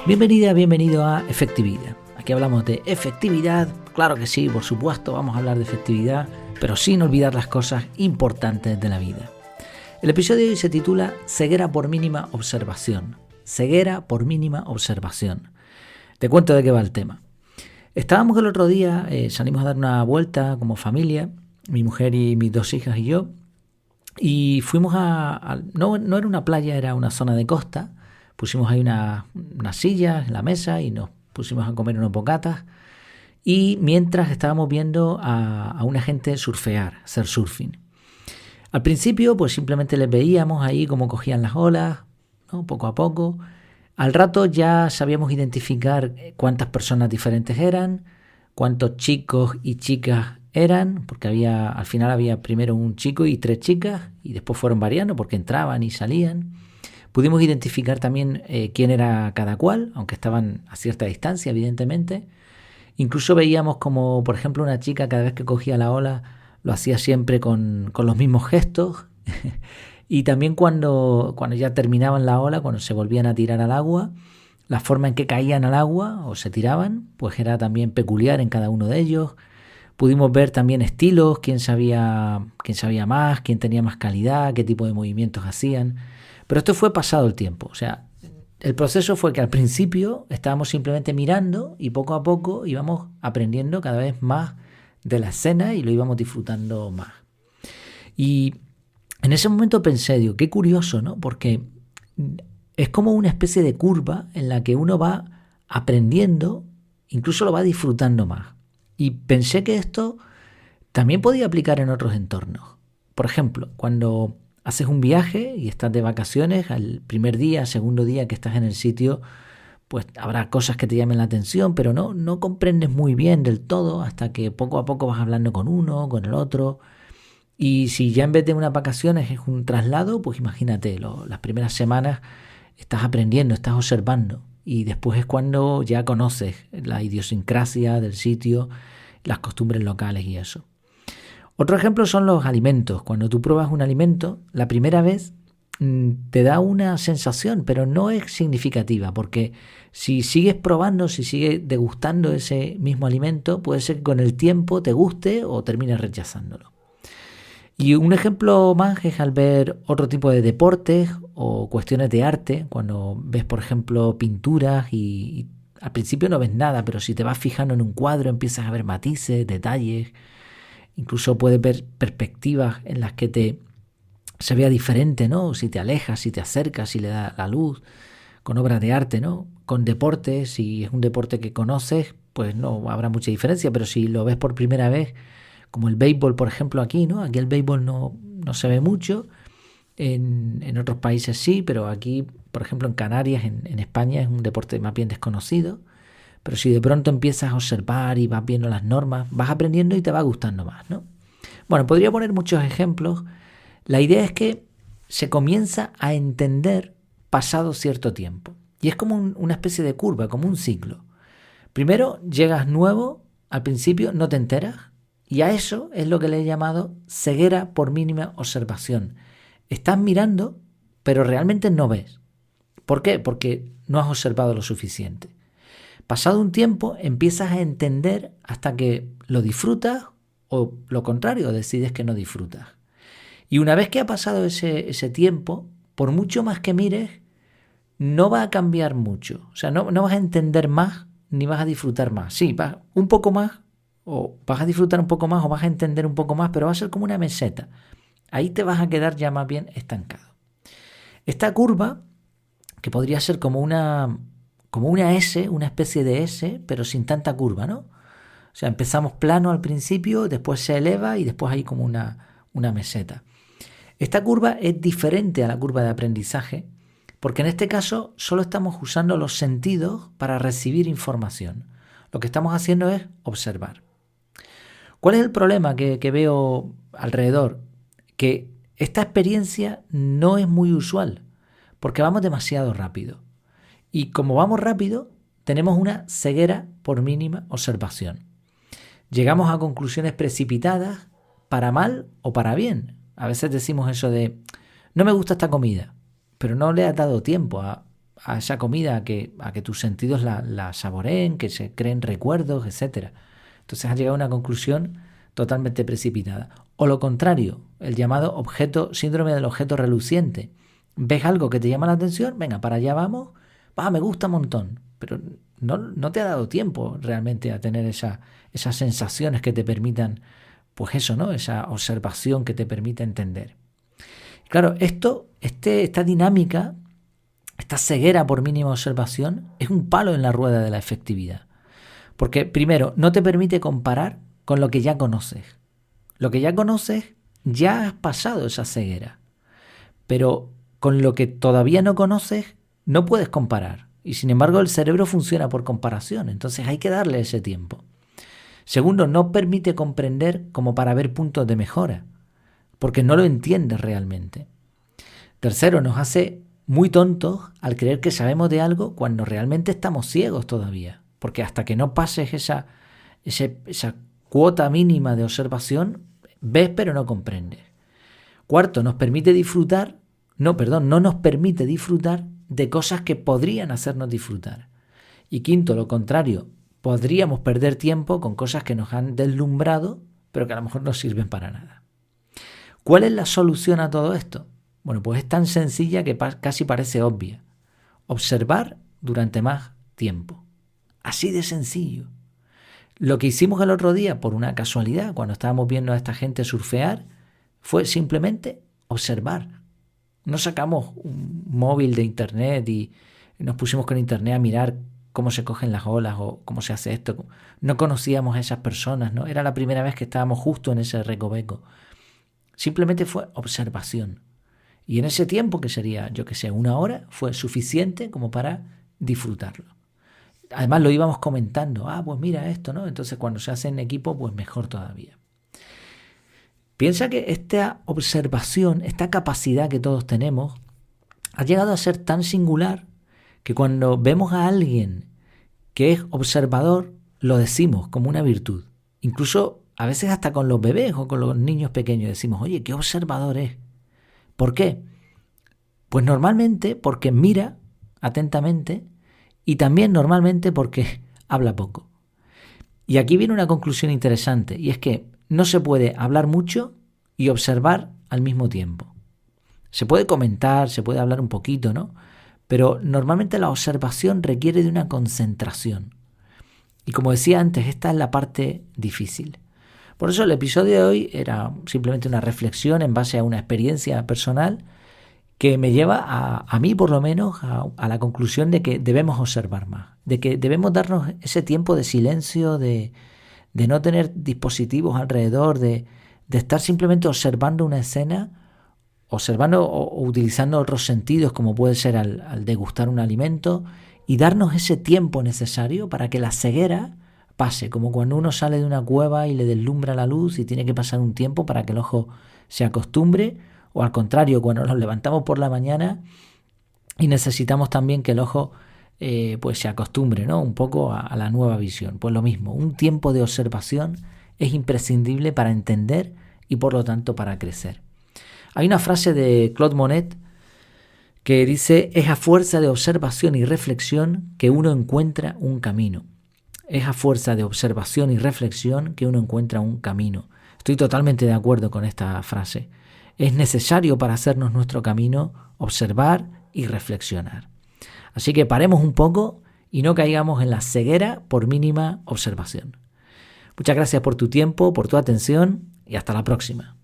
Bienvenida, bienvenido a Efectividad. Aquí hablamos de efectividad, claro que sí, por supuesto, vamos a hablar de efectividad, pero sin olvidar las cosas importantes de la vida. El episodio de hoy se titula Ceguera por mínima observación. Ceguera por mínima observación. Te cuento de qué va el tema. Estábamos el otro día, salimos a dar una vuelta como familia, mi mujer y mis dos hijas y yo, y fuimos no era una playa, era una zona de costa. Pusimos ahí unas sillas en la mesa y nos pusimos a comer unos bocatas. Y mientras estábamos viendo a una gente surfear, hacer surfing. Al principio pues simplemente les veíamos ahí cómo cogían las olas, ¿no? Poco a poco. Al rato ya sabíamos identificar cuántas personas diferentes eran, cuántos chicos y chicas eran, porque al final había primero un chico y 3 chicas y después fueron variando porque entraban y salían. Pudimos identificar también quién era cada cual, aunque estaban a cierta distancia, evidentemente. Incluso veíamos como, por ejemplo, una chica cada vez que cogía la ola lo hacía siempre con los mismos gestos. Y también cuando ya terminaban la ola, cuando se volvían a tirar al agua, la forma en que caían al agua o se tiraban, pues era también peculiar en cada uno de ellos. Pudimos ver también estilos, quién sabía más, quién tenía más calidad, qué tipo de movimientos hacían. Pero esto fue pasado el tiempo, o sea, el proceso fue que al principio estábamos simplemente mirando y poco a poco íbamos aprendiendo cada vez más de la escena y lo íbamos disfrutando más. Y en ese momento pensé, digo, qué curioso, ¿no? Porque es como una especie de curva en la que uno va aprendiendo, incluso lo va disfrutando más. Y pensé que esto también podía aplicar en otros entornos. Por ejemplo, cuando haces un viaje y estás de vacaciones, al primer día, segundo día que estás en el sitio, pues habrá cosas que te llamen la atención, pero no comprendes muy bien del todo hasta que poco a poco vas hablando con uno, con el otro. Y si ya en vez de unas vacaciones es un traslado, pues imagínate, las primeras semanas estás aprendiendo, estás observando. Y después es cuando ya conoces la idiosincrasia del sitio, las costumbres locales y eso. Otro ejemplo son los alimentos. Cuando tú pruebas un alimento, la primera vez te da una sensación, pero no es significativa, porque si sigues probando, si sigues degustando ese mismo alimento, puede ser que con el tiempo te guste o termines rechazándolo. Y un ejemplo más es al ver otro tipo de deportes o cuestiones de arte, cuando ves, por ejemplo, pinturas y al principio no ves nada, pero si te vas fijando en un cuadro empiezas a ver matices, detalles. Incluso puedes ver perspectivas en las que se vea diferente, ¿no? Si te alejas, si te acercas, si le das la luz, con obras de arte, ¿no? Con deportes, si es un deporte que conoces, pues no habrá mucha diferencia, pero si lo ves por primera vez, como el béisbol, por ejemplo, aquí, ¿no? Aquí el béisbol no se ve mucho, en otros países sí, pero aquí, por ejemplo, en Canarias, en España, es un deporte más bien desconocido. Pero si de pronto empiezas a observar y vas viendo las normas, vas aprendiendo y te va gustando más, ¿no? Bueno, podría poner muchos ejemplos. La idea es que se comienza a entender pasado cierto tiempo. Y es como una especie de curva, como un ciclo. Primero llegas nuevo, al principio no te enteras, y a eso es lo que le he llamado ceguera por mínima observación. Estás mirando, pero realmente no ves. ¿Por qué? Porque no has observado lo suficiente. Pasado un tiempo empiezas a entender hasta que lo disfrutas o lo contrario, decides que no disfrutas. Y una vez que ha pasado ese tiempo, por mucho más que mires, no va a cambiar mucho. O sea, no vas a entender más ni vas a disfrutar más. Sí, vas un poco más o vas a disfrutar un poco más o vas a entender un poco más, pero va a ser como una meseta. Ahí te vas a quedar ya más bien estancado. Esta curva, que podría ser como una S, una especie de S, pero sin tanta curva, ¿no? O sea, empezamos plano al principio, después se eleva y después hay como una meseta. Esta curva es diferente a la curva de aprendizaje porque en este caso solo estamos usando los sentidos para recibir información. Lo que estamos haciendo es observar. ¿Cuál es el problema que veo alrededor? Que esta experiencia no es muy usual porque vamos demasiado rápido. Y como vamos rápido, tenemos una ceguera por mínima observación. Llegamos a conclusiones precipitadas para mal o para bien. A veces decimos eso de, no me gusta esta comida, pero no le has dado tiempo a a esa comida, a que tus sentidos la saboreen, que se creen recuerdos, etc. Entonces has llegado a una conclusión totalmente precipitada. O lo contrario, el llamado síndrome del objeto reluciente. Ves algo que te llama la atención, venga, para allá vamos, me gusta un montón, pero no te ha dado tiempo realmente a tener esas sensaciones que te permitan, pues eso, ¿no? Esa observación que te permite entender. Claro, esta dinámica, esta ceguera por mínima observación, es un palo en la rueda de la efectividad. Porque, primero, no te permite comparar con lo que ya conoces. Lo que ya conoces, ya has pasado esa ceguera. Pero con lo que todavía no conoces, no puedes comparar. Y sin embargo, el cerebro funciona por comparación. Entonces hay que darle ese tiempo. Segundo, no permite comprender como para ver puntos de mejora, porque no lo entiendes realmente. Tercero, nos hace muy tontos al creer que sabemos de algo cuando realmente estamos ciegos todavía. Porque hasta que no pases esa cuota mínima de observación, ves pero no comprendes. Cuarto, no nos permite disfrutar de cosas que podrían hacernos disfrutar. Y quinto, lo contrario, podríamos perder tiempo con cosas que nos han deslumbrado, pero que a lo mejor no sirven para nada. ¿Cuál es la solución a todo esto? Bueno, pues es tan sencilla que casi parece obvia. Observar durante más tiempo. Así de sencillo. Lo que hicimos el otro día, por una casualidad, cuando estábamos viendo a esta gente surfear, fue simplemente observar. No sacamos un móvil de internet y nos pusimos con internet a mirar cómo se cogen las olas o cómo se hace esto. No conocíamos a esas personas, ¿no? Era la primera vez que estábamos justo en ese recoveco. Simplemente fue observación. Y en ese tiempo, que sería, una hora, fue suficiente como para disfrutarlo. Además lo íbamos comentando. Pues mira esto, ¿no? Entonces cuando se hace en equipo, pues mejor todavía. Piensa que esta observación, esta capacidad que todos tenemos, ha llegado a ser tan singular que cuando vemos a alguien que es observador, lo decimos como una virtud. Incluso a veces hasta con los bebés o con los niños pequeños decimos, oye, qué observador es. ¿Por qué? Pues normalmente porque mira atentamente y también normalmente porque habla poco. Y aquí viene una conclusión interesante, y es que no se puede hablar mucho y observar al mismo tiempo. Se puede comentar, se puede hablar un poquito, ¿no? Pero normalmente la observación requiere de una concentración. Y como decía antes, esta es la parte difícil. Por eso el episodio de hoy era simplemente una reflexión en base a una experiencia personal que me lleva a mí por lo menos a la conclusión de que debemos observar más, de que debemos darnos ese tiempo de silencio, de no tener dispositivos alrededor, de estar simplemente observando una escena, observando o utilizando otros sentidos como puede ser al degustar un alimento, y darnos ese tiempo necesario para que la ceguera pase, como cuando uno sale de una cueva y le deslumbra la luz y tiene que pasar un tiempo para que el ojo se acostumbre, o al contrario, cuando nos levantamos por la mañana y necesitamos también que el ojo pues se acostumbre, ¿no? Un poco a la nueva visión. Pues lo mismo, un tiempo de observación es imprescindible para entender y por lo tanto para crecer. Hay una frase de Claude Monet que dice: es a fuerza de observación y reflexión que uno encuentra un camino. Es a fuerza de observación y reflexión que uno encuentra un camino. Estoy totalmente de acuerdo con esta frase. Es necesario para hacernos nuestro camino observar y reflexionar. Así que paremos un poco y no caigamos en la ceguera por mínima observación. Muchas gracias por tu tiempo, por tu atención y hasta la próxima.